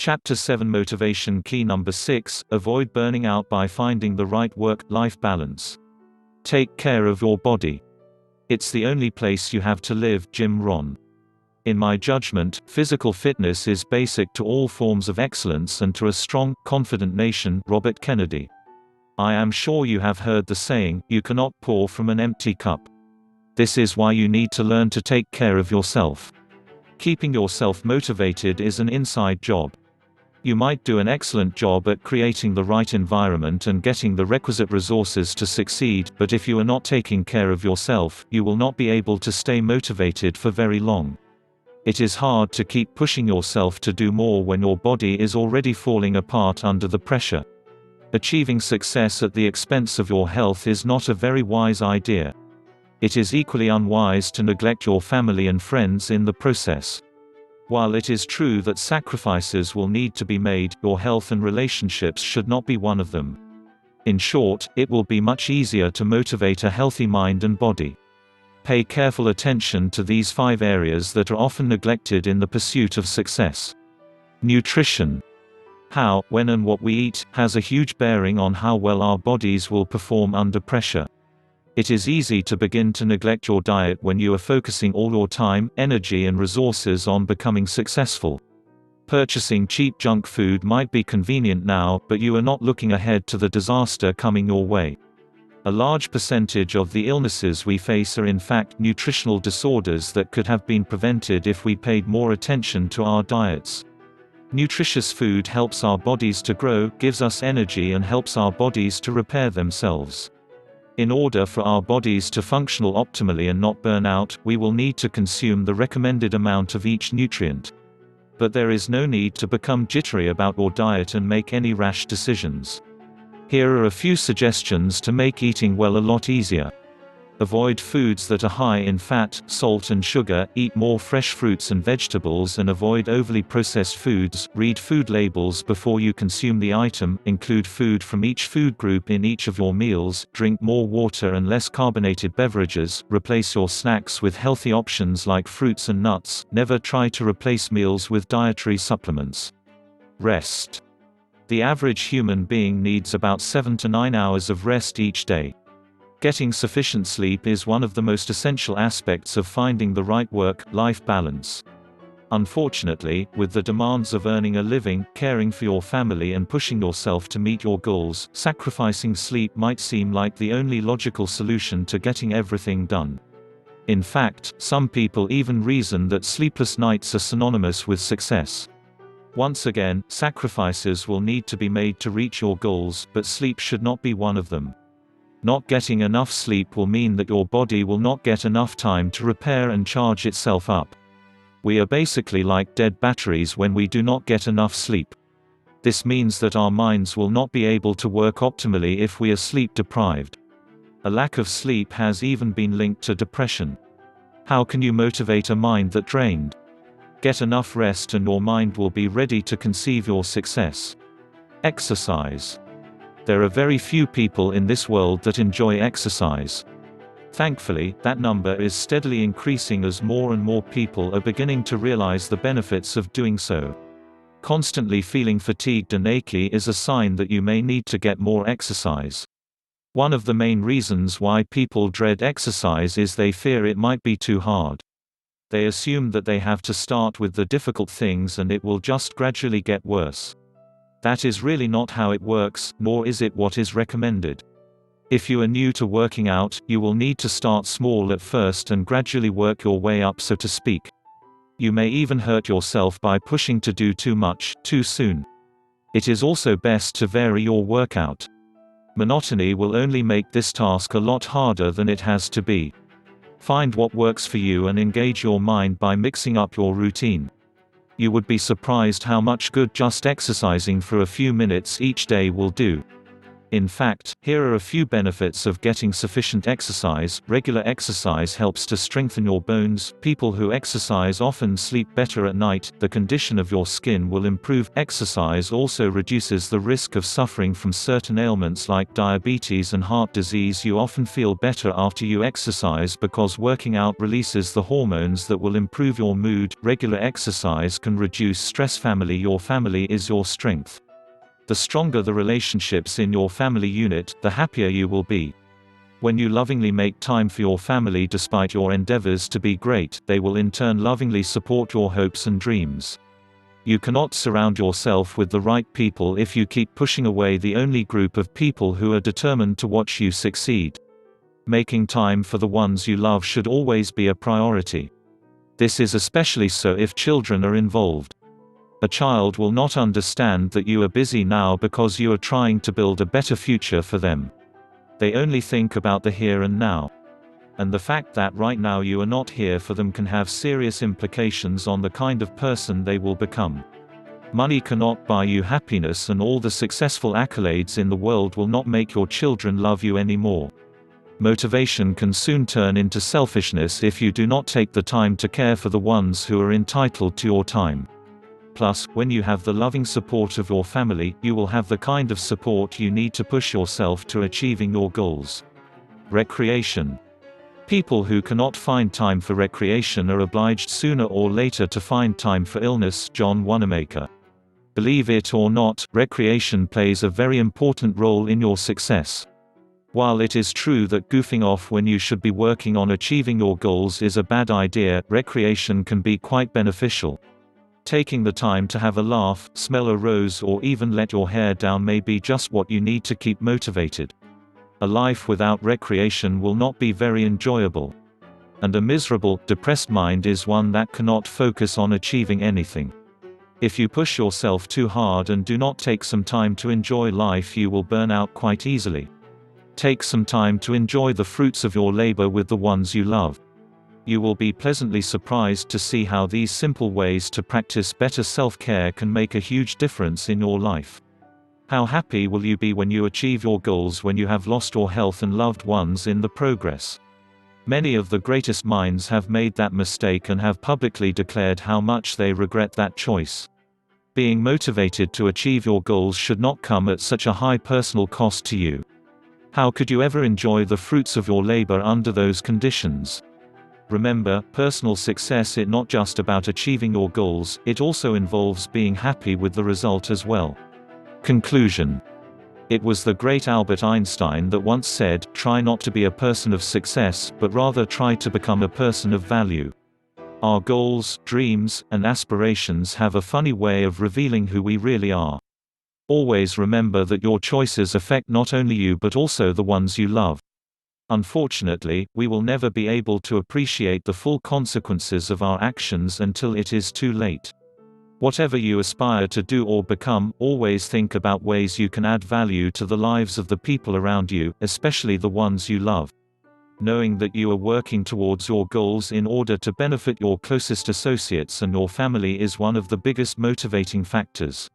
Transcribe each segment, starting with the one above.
Chapter 7 Motivation Key Number 6 Avoid burning out by finding the right work-life balance. Take care of your body. It's the only place you have to live. Jim Rohn. In my judgment, physical fitness is basic to all forms of excellence and to a strong, confident nation. Robert Kennedy. I am sure you have heard the saying, you cannot pour from an empty cup. This is why you need to learn to take care of yourself. Keeping yourself motivated is an inside job. You might do an excellent job at creating the right environment and getting the requisite resources to succeed, but if you are not taking care of yourself, you will not be able to stay motivated for very long. It is hard to keep pushing yourself to do more when your body is already falling apart under the pressure. Achieving success at the expense of your health is not a very wise idea. It is equally unwise to neglect your family and friends in the process. While it is true that sacrifices will need to be made, your health and relationships should not be one of them. In short, it will be much easier to motivate a healthy mind and body. Pay careful attention to these 5 areas that are often neglected in the pursuit of success. Nutrition. How, when and what we eat, has a huge bearing on how well our bodies will perform under pressure. It is easy to begin to neglect your diet when you are focusing all your time, energy and resources on becoming successful. Purchasing cheap junk food might be convenient now, but you are not looking ahead to the disaster coming your way. A large percentage of the illnesses we face are in fact nutritional disorders that could have been prevented if we paid more attention to our diets. Nutritious food helps our bodies to grow, gives us energy and helps our bodies to repair themselves. In order for our bodies to function optimally and not burn out, we will need to consume the recommended amount of each nutrient. But there is no need to become jittery about your diet and make any rash decisions. Here are a few suggestions to make eating well a lot easier. Avoid foods that are high in fat, salt and sugar, eat more fresh fruits and vegetables and avoid overly processed foods. Read food labels before you consume the item, include food from each food group in each of your meals, drink more water and less carbonated beverages, replace your snacks with healthy options like fruits and nuts, never try to replace meals with dietary supplements. Rest. The average human being needs about 7 to 9 hours of rest each day. Getting sufficient sleep is one of the most essential aspects of finding the right work-life balance. Unfortunately, with the demands of earning a living, caring for your family and pushing yourself to meet your goals, sacrificing sleep might seem like the only logical solution to getting everything done. In fact, some people even reason that sleepless nights are synonymous with success. Once again, sacrifices will need to be made to reach your goals, but sleep should not be one of them. Not getting enough sleep will mean that your body will not get enough time to repair and charge itself up. We are basically like dead batteries when we do not get enough sleep. This means that our minds will not be able to work optimally if we are sleep deprived. A lack of sleep has even been linked to depression. How can you motivate a mind that drained? Get enough rest and your mind will be ready to conceive your success. Exercise. There are very few people in this world that enjoy exercise. Thankfully, that number is steadily increasing as more and more people are beginning to realize the benefits of doing so. Constantly feeling fatigued and achy is a sign that you may need to get more exercise. One of the main reasons why people dread exercise is they fear it might be too hard. They assume that they have to start with the difficult things and it will just gradually get worse. That is really not how it works, nor is it what is recommended. If you are new to working out, you will need to start small at first and gradually work your way up, so to speak. You may even hurt yourself by pushing to do too much, too soon. It is also best to vary your workout. Monotony will only make this task a lot harder than it has to be. Find what works for you and engage your mind by mixing up your routine. You would be surprised how much good just exercising for a few minutes each day will do. In fact, here are a few benefits of getting sufficient exercise. Regular exercise helps to strengthen your bones. People who exercise often sleep better at night. The condition of your skin will improve. Exercise also reduces the risk of suffering from certain ailments like diabetes and heart disease. You often feel better after you exercise because working out releases the hormones that will improve your mood. Regular exercise can reduce stress. Your family is your strength. The stronger the relationships in your family unit, the happier you will be. When you lovingly make time for your family despite your endeavors to be great, they will in turn lovingly support your hopes and dreams. You cannot surround yourself with the right people if you keep pushing away the only group of people who are determined to watch you succeed. Making time for the ones you love should always be a priority. This is especially so if children are involved. A child will not understand that you are busy now because you are trying to build a better future for them. They only think about the here and now. And the fact that right now you are not here for them can have serious implications on the kind of person they will become. Money cannot buy you happiness, and all the successful accolades in the world will not make your children love you anymore. Motivation can soon turn into selfishness if you do not take the time to care for the ones who are entitled to your time. Plus, when you have the loving support of your family, you will have the kind of support you need to push yourself to achieving your goals. Recreation. People who cannot find time for recreation are obliged sooner or later to find time for illness. John Wanamaker. Believe it or not, recreation plays a very important role in your success. While it is true that goofing off when you should be working on achieving your goals is a bad idea, recreation can be quite beneficial. Taking the time to have a laugh, smell a rose, or even let your hair down may be just what you need to keep motivated. A life without recreation will not be very enjoyable. And a miserable, depressed mind is one that cannot focus on achieving anything. If you push yourself too hard and do not take some time to enjoy life, you will burn out quite easily. Take some time to enjoy the fruits of your labor with the ones you love. You will be pleasantly surprised to see how these simple ways to practice better self-care can make a huge difference in your life. How happy will you be when you achieve your goals when you have lost your health and loved ones in the progress? Many of the greatest minds have made that mistake and have publicly declared how much they regret that choice. Being motivated to achieve your goals should not come at such a high personal cost to you. How could you ever enjoy the fruits of your labor under those conditions? Remember, personal success is not just about achieving your goals, it also involves being happy with the result as well. Conclusion. It was the great Albert Einstein that once said, "Try not to be a person of success, but rather try to become a person of value." Our goals, dreams, and aspirations have a funny way of revealing who we really are. Always remember that your choices affect not only you but also the ones you love. Unfortunately, we will never be able to appreciate the full consequences of our actions until it is too late. Whatever you aspire to do or become, always think about ways you can add value to the lives of the people around you, especially the ones you love. Knowing that you are working towards your goals in order to benefit your closest associates and your family is one of the biggest motivating factors.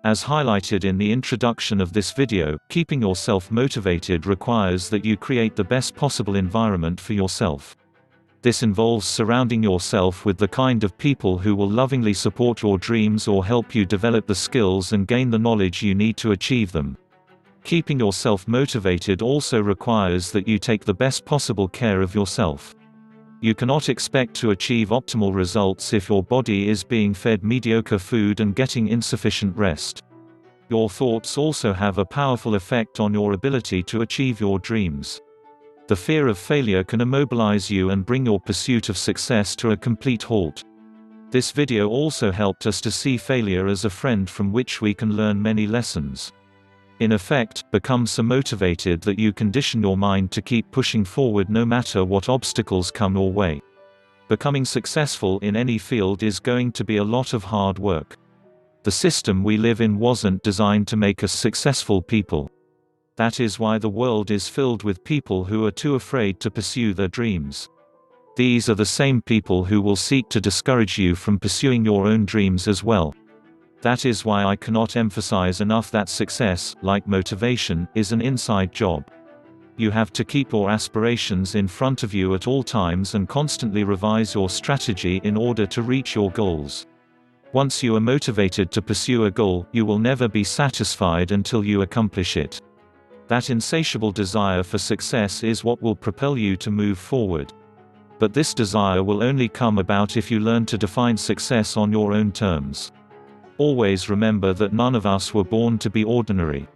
As highlighted in the introduction of this video, keeping yourself motivated requires that you create the best possible environment for yourself. This involves surrounding yourself with the kind of people who will lovingly support your dreams or help you develop the skills and gain the knowledge you need to achieve them. Keeping yourself motivated also requires that you take the best possible care of yourself. You cannot expect to achieve optimal results if your body is being fed mediocre food and getting insufficient rest. Your thoughts also have a powerful effect on your ability to achieve your dreams. The fear of failure can immobilize you and bring your pursuit of success to a complete halt. This video also helped us to see failure as a friend from which we can learn many lessons. In effect, become so motivated that you condition your mind to keep pushing forward no matter what obstacles come your way. Becoming successful in any field is going to be a lot of hard work. The system we live in wasn't designed to make us successful people. That is why the world is filled with people who are too afraid to pursue their dreams. These are the same people who will seek to discourage you from pursuing your own dreams as well. That is why I cannot emphasize enough that success, like motivation, is an inside job. You have to keep your aspirations in front of you at all times and constantly revise your strategy in order to reach your goals. Once you are motivated to pursue a goal, you will never be satisfied until you accomplish it. That insatiable desire for success is what will propel you to move forward. But this desire will only come about if you learn to define success on your own terms. Always remember that none of us were born to be ordinary.